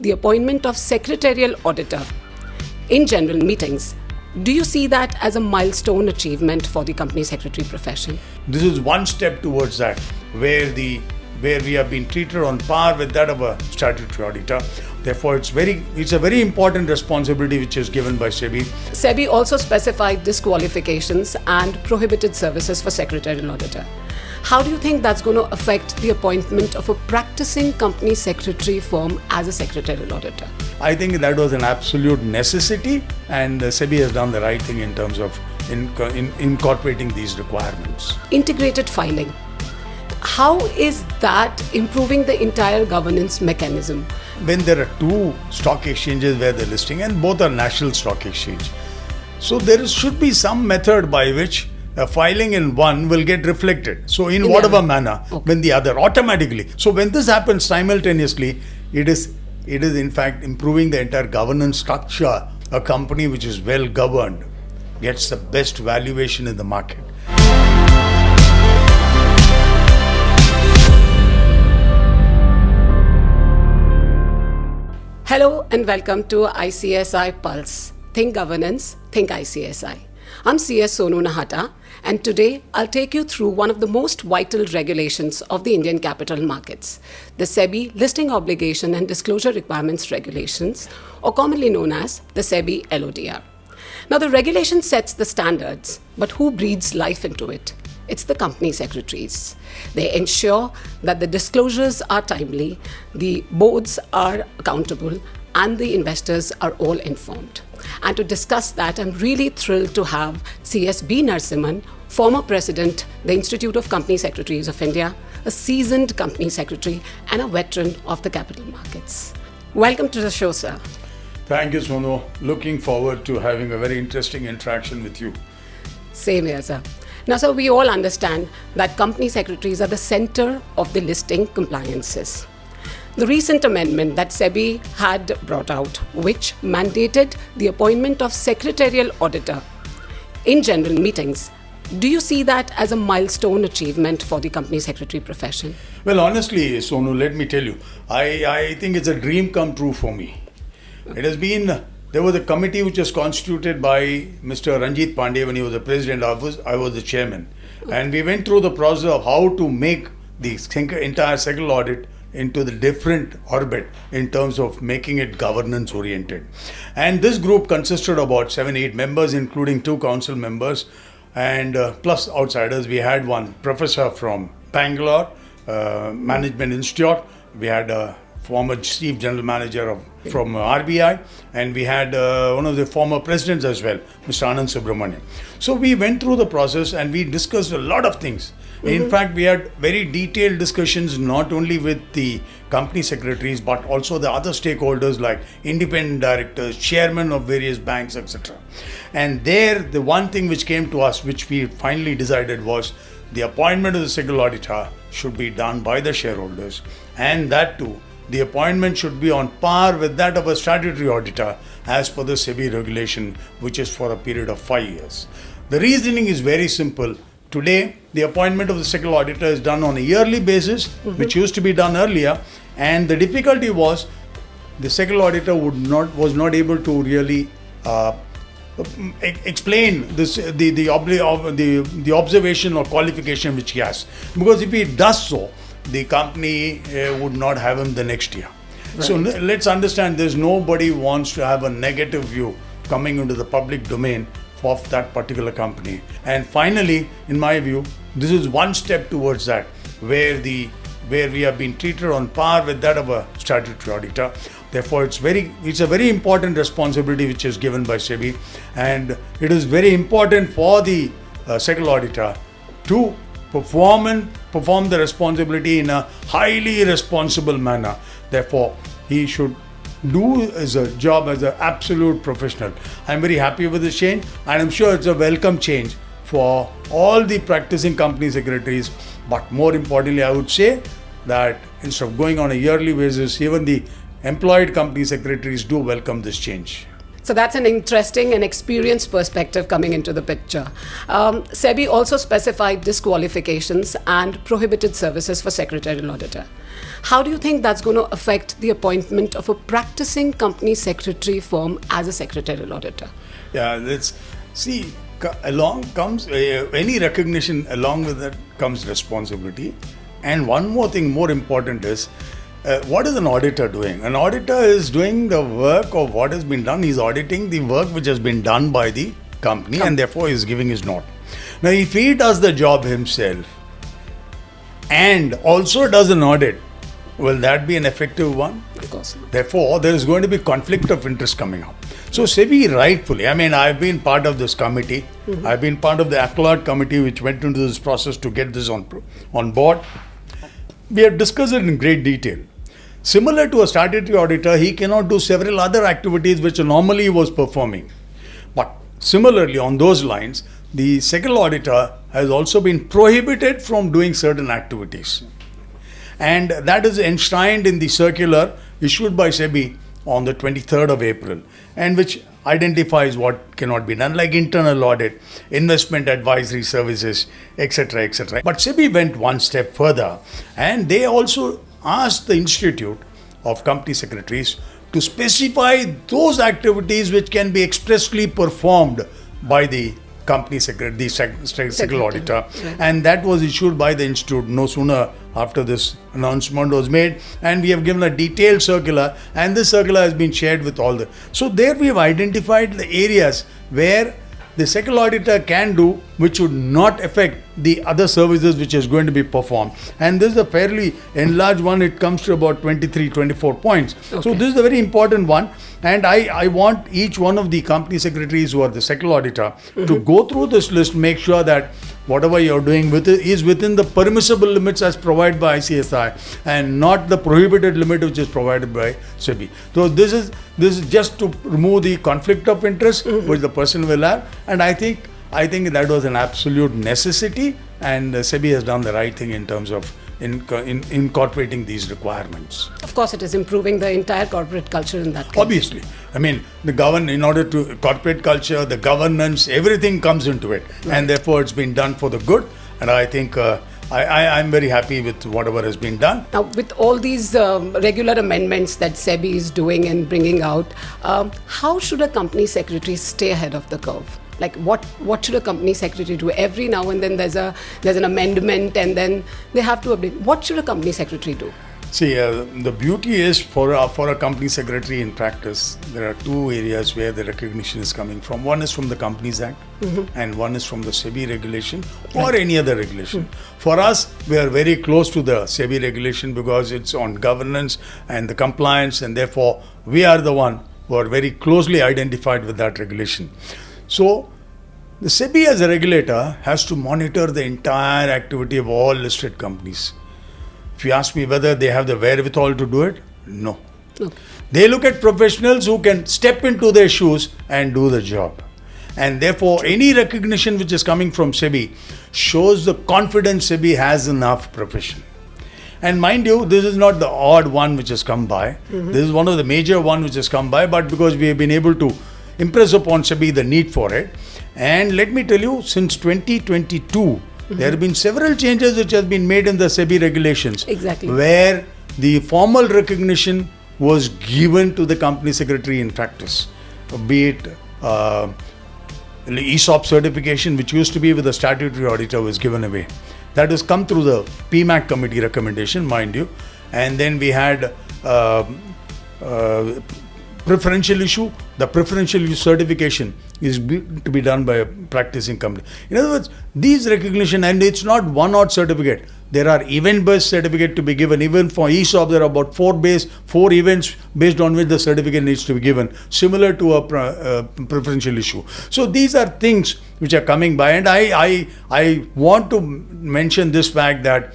The appointment of Secretarial Auditor in general meetings, do you see that as a milestone achievement for the company secretary profession? This is one step towards that, where we have been treated on par with that of a statutory auditor. Therefore, it's a very important responsibility which is given by SEBI. SEBI also specified disqualifications and prohibited services for secretarial auditor. How do you think that's going to affect the appointment of a practicing company secretary firm as a secretarial auditor? I think that was an absolute necessity, and SEBI has done the right thing in terms of incorporating these requirements. Integrated filing. How is that improving the entire governance mechanism? When there are two stock exchanges where they're listing, and both are national stock exchange, so there should be some method by which a filing in one will get reflected. So in whatever manner, when the other automatically. So when this happens simultaneously, it is in fact improving the entire governance structure. A company which is well governed gets the best valuation in the market. Hello and welcome to ICSI Pulse. Think Governance, Think ICSI. I'm CS Sonu Nahata, and today I'll take you through one of the most vital regulations of the Indian capital markets, the SEBI Listing Obligation and Disclosure Requirements Regulations, or commonly known as the SEBI LODR. Now, the regulation sets the standards, but who breathes life into it? It's the company secretaries. They ensure that the disclosures are timely, the boards are accountable, and the investors are all informed. And to discuss that, I'm really thrilled to have CS B. Narasimhan, former president, the Institute of Company Secretaries of India, a seasoned company secretary, and a veteran of the capital markets. Welcome to the show, sir. Thank you, Sonu. Looking forward to having a very interesting interaction with you. Same here, sir. Now, sir, we all understand that company secretaries are the center of the listing compliances. The recent amendment that SEBI had brought out, which mandated the appointment of secretarial auditor in general meetings, do you see that as a milestone achievement for the company secretary profession? Well, honestly, Sonu, let me tell you, I think it's a dream come true for me. It has been, there was a committee which was constituted by Mr. Ranjit Pandey when he was the president. I was the chairman. And we went through the process of how to make the entire sectoral audit into the different orbit in terms of making it governance oriented. And this group consisted of about 7-8 members, including 2 council members, and plus outsiders. We had one professor from Bangalore Management Institute. We had a former chief general manager from RBI, and we had one of the former presidents as well, Mr. Anand Subramanian. So we went through the process and we discussed a lot of things. In fact, we had very detailed discussions not only with the company secretaries but also the other stakeholders like independent directors, chairmen of various banks, etc. And there, the one thing which came to us, which we finally decided, was the appointment of the secretarial auditor should be done by the shareholders, and that too, the appointment should be on par with that of a statutory auditor as per the SEBI regulation, which is for a period of 5 years. The reasoning is very simple. Today, the appointment of the secretarial auditor is done on a yearly basis, which used to be done earlier, and the difficulty was the secretarial auditor was not able to really explain this the observation or qualification which he has, because if he does so, the company would not have him the next year. Right. So let's understand, there's nobody wants to have a negative view coming into the public domain of that particular company. And finally, in my view, this is one step towards that, where we have been treated on par with that of a statutory auditor. Therefore, it's a very important responsibility which is given by SEBI, and it is very important for the secretarial auditor to perform the responsibility in a highly responsible manner. Therefore, he should do as a job as an absolute professional. I'm very happy with this change, and I'm sure it's a welcome change for all the practicing company secretaries. But more importantly, I would say that instead of going on a yearly basis, even the employed company secretaries do welcome this change. So that's an interesting and experienced perspective coming into the picture. SEBI also specified disqualifications and prohibited services for secretarial auditor. How do you think that's going to affect the appointment of a practicing company secretary firm as a secretarial auditor? Yeah, along comes any recognition, along with that comes responsibility. And one more thing more important is, what is an auditor doing? An auditor is doing the work of what has been done. He's auditing the work which has been done by the company and therefore is giving his note. Now, if he does the job himself and also does an audit, will that be an effective one? Of course not. Therefore, there is going to be conflict of interest coming up. So SEBI rightfully, I've been part of this committee. I've been part of the accolade committee which went into this process to get this on board. We have discussed it in great detail. Similar to a statutory auditor, he cannot do several other activities which normally he was performing. But similarly, on those lines, the second auditor has also been prohibited from doing certain activities. And that is enshrined in the circular issued by SEBI on the 23rd of April, and which identifies what cannot be done, like internal audit, investment advisory services, etc., etc. But SEBI went one step further, and they also asked the Institute of Company Secretaries to specify those activities which can be expressly performed by the company secretary, the secretarial auditor. Right. And that was issued by the Institute no sooner after this announcement was made. And we have given a detailed circular, and this circular has been shared with all the. So there we have identified the areas where the second auditor can do, which would not affect the other services which is going to be performed. And this is a fairly enlarged one. It comes to about 23, 24 points. Okay. So this is a very important one. And I want each one of the company secretaries who are the second auditor to go through this list, make sure that whatever you're doing with it is within the permissible limits as provided by ICSI and not the prohibited limit which is provided by SEBI. So this is just to remove the conflict of interest which the person will have, and I think that was an absolute necessity, and SEBI has done the right thing in terms of incorporating these requirements. Of course, it is improving the entire corporate culture in that case. Obviously. In order to corporate culture, the governance, everything comes into it. Right. And therefore, it's been done for the good. And I think I'm very happy with whatever has been done. Now, with all these regular amendments that SEBI is doing and bringing out, how should a company secretary stay ahead of the curve? Like what should a company secretary do? Every now and then there's an amendment, and then they have to update. What should a company secretary do? See, the beauty is for a company secretary in practice, there are two areas where the recognition is coming from. One is from the Companies Act, and one is from the SEBI regulation or any other regulation. For us, we are very close to the SEBI regulation because it's on governance and the compliance, and therefore we are the one who are very closely identified with that regulation. So, the SEBI as a regulator has to monitor the entire activity of all listed companies. If you ask me whether they have the wherewithal to do it, no. Okay. They look at professionals who can step into their shoes and do the job. And therefore, any recognition which is coming from SEBI shows the confidence SEBI has in our profession. And mind you, this is not the odd one which has come by. This is one of the major one which has come by, but because we have been able to impress upon SEBI the need for it. And let me tell you, since 2022, there have been several changes which have been made in the SEBI regulations. Exactly. Where the formal recognition was given to the company secretary in practice. Be it ESOP certification, which used to be with the statutory auditor, was given away. That has come through the PMAC committee recommendation, mind you. And then we had preferential issue. The preferential issue certification is to be done by a practicing company. In other words, these recognition, and it's not one odd certificate. There are event-based certificate to be given. Even for ESOP, there are about four events based on which the certificate needs to be given, similar to a preferential issue. So these are things which are coming by, and I want to mention this fact that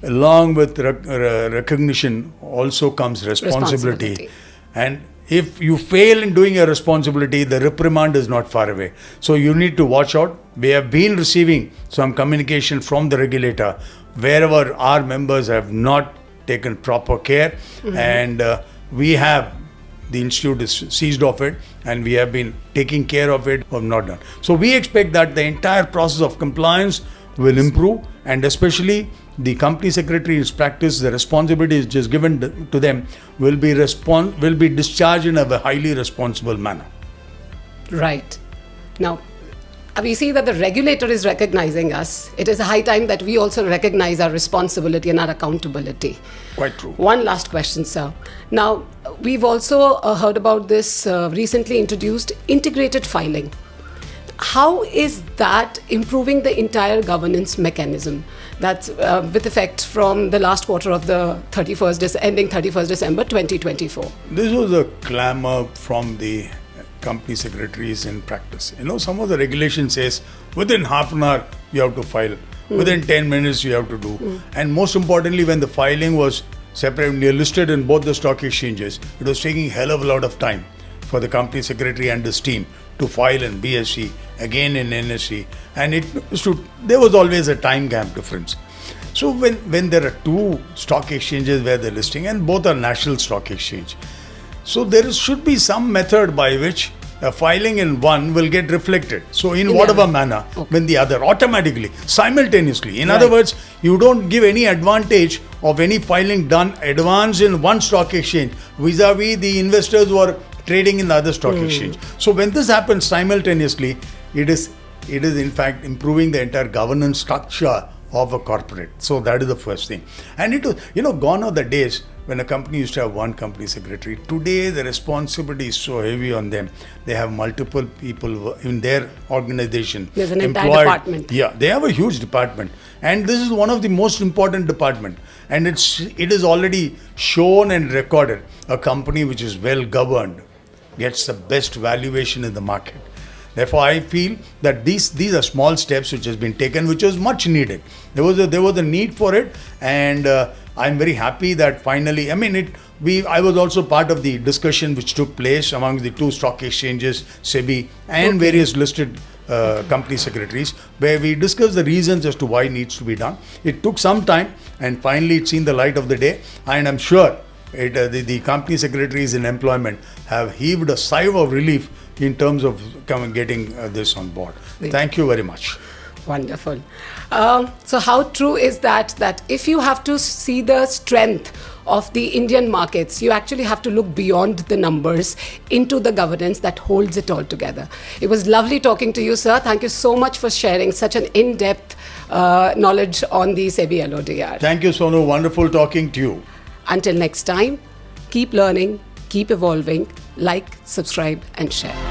along with recognition also comes responsibility. And if you fail in doing your responsibility, the reprimand is not far away. So you need to watch out. We have been receiving some communication from the regulator wherever our members have not taken proper care. And we have the institute is seized of it, and we have been taking care of it or not done. So we expect that the entire process of compliance will improve, and especially the company secretary's practice, the responsibility is just given to them will be discharged in a highly responsible manner. Right. Now, we see that the regulator is recognizing us. It is a high time that we also recognize our responsibility and our accountability. Quite true. One last question, sir. Now, we've also heard about this recently introduced integrated filing. How is that improving the entire governance mechanism? That's with effect from the last quarter of the ending 31st December 2024. This was a clamor from the company secretaries in practice. Some of the regulation says within half an hour you have to file, within 10 minutes you have to do. And most importantly, when the filing was separately listed in both the stock exchanges, it was taking a hell of a lot of time for the company secretary and his team to file in BSE, again in NSE, and there was always a time gap difference. So when there are two stock exchanges where they're listing, and both are national stock exchange, so there should be some method by which a filing in one will get reflected. So in whatever manner, when the other automatically, simultaneously. In other words, you don't give any advantage of any filing done advance in one stock exchange vis-a-vis the investors who are trading in the other stock exchange. So when this happens simultaneously, it is in fact improving the entire governance structure of a corporate. So that is the first thing. And it was, gone are the days when a company used to have one company secretary. Today, the responsibility is so heavy on them. They have multiple people in their organization. There's an entire department. Yeah, they have a huge department. And this is one of the most important department. And it is already shown and recorded. A company which is well governed gets the best valuation in the market. Therefore, I feel that these are small steps which has been taken, which was much needed. There was a need for it, and I'm very happy that finally. I was also part of the discussion which took place among the two stock exchanges, SEBI, and various listed company secretaries, where we discussed the reasons as to why it needs to be done. It took some time, and finally it's seen the light of the day, and I'm sure the company secretaries in employment have heaved a sigh of relief in terms of getting this on board. Thank you very much. Wonderful. So how true is that if you have to see the strength of the Indian markets, you actually have to look beyond the numbers into the governance that holds it all together. It was lovely talking to you, sir. Thank you so much for sharing such an in-depth knowledge on the SEBI LODR. Thank you, Sonu. Wonderful talking to you. Until next time, keep learning, keep evolving, like, subscribe, and share.